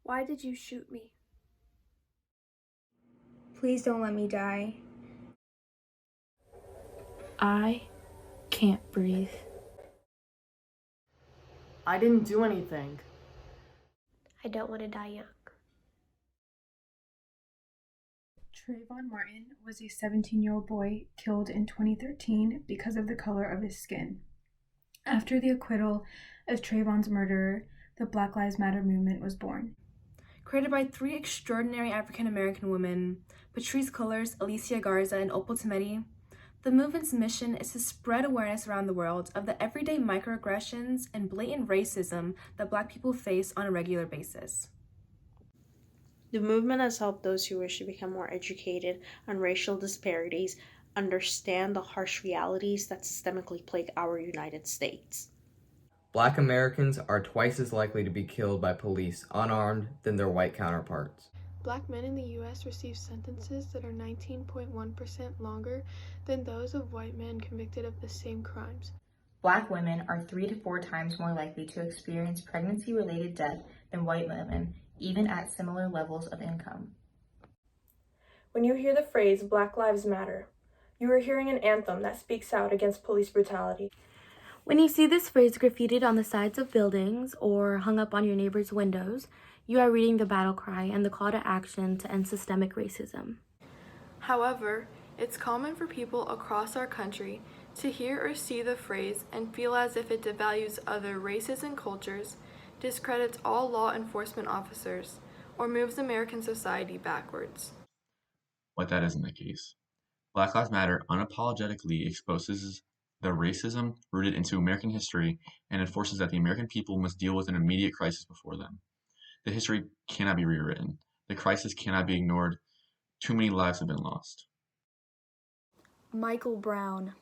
Why did you shoot me? Please don't let me die. I can't breathe. I didn't do anything. I don't want to die young. Trayvon Martin was a 17-year-old boy killed in 2013 because of the color of his skin. After the acquittal of Trayvon's murderer, the Black Lives Matter movement was born. Created by three extraordinary African-American women, Patrisse Cullors, Alicia Garza, and Opal Tometi, the movement's mission is to spread awareness around the world of the everyday microaggressions and blatant racism that Black people face on a regular basis. The movement has helped those who wish to become more educated on racial disparities understand the harsh realities that systemically plague our United States. Black Americans are twice as likely to be killed by police unarmed than their white counterparts. Black men in the U.S. receive sentences that are 19.1% longer than those of white men convicted of the same crimes. Black women are 3 to 4 times more likely to experience pregnancy-related death than white women, even at similar levels of income. When you hear the phrase Black Lives Matter, you are hearing an anthem that speaks out against police brutality. When you see this phrase graffitied on the sides of buildings or hung up on your neighbor's windows, you are reading the battle cry and the call to action to end systemic racism. However, it's common for people across our country to hear or see the phrase and feel as if it devalues other races and cultures, discredits all law enforcement officers, or moves American society backwards. But that isn't the case. Black Lives Matter unapologetically exposes the racism rooted into American history and enforces that the American people must deal with an immediate crisis before them. The history cannot be rewritten. The crisis cannot be ignored. Too many lives have been lost. Michael Brown.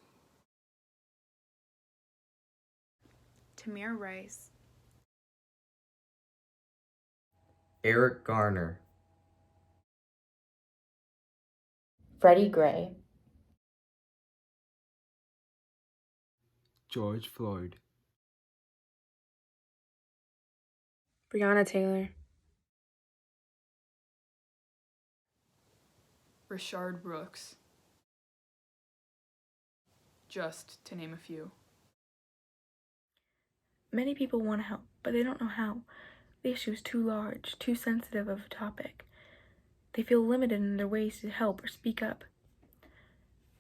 Tamir Rice. Eric Garner. Freddie Gray. George Floyd. Breonna Taylor. Rayshard Brooks. Just to name a few. Many people want to help, but they don't know how. The issue is too large, too sensitive of a topic. They feel limited in their ways to help or speak up.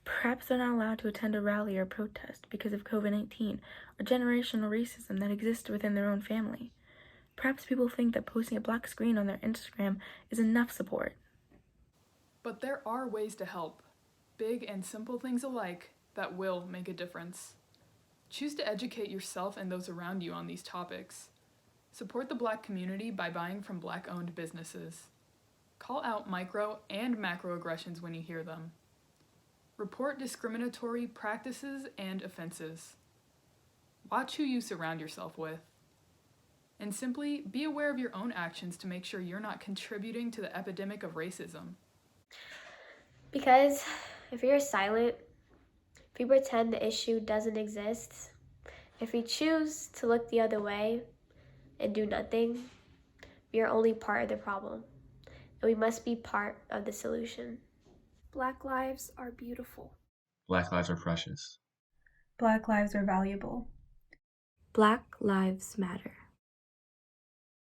Perhaps they're not allowed to attend a rally or protest because of COVID-19 or generational racism that exists within their own family. Perhaps people think that posting a black screen on their Instagram is enough support. But there are ways to help, big and simple things alike, that will make a difference. Choose to educate yourself and those around you on these topics. Support the Black community by buying from Black-owned businesses. Call out micro and macroaggressions when you hear them. Report discriminatory practices and offenses. Watch who you surround yourself with. And simply be aware of your own actions to make sure you're not contributing to the epidemic of racism. Because if you're silent, if you pretend the issue doesn't exist, if we choose to look the other way and do nothing, we are only part of the problem, and we must be part of the solution. Black lives are beautiful. Black lives are precious. Black lives are valuable. Black Lives Matter.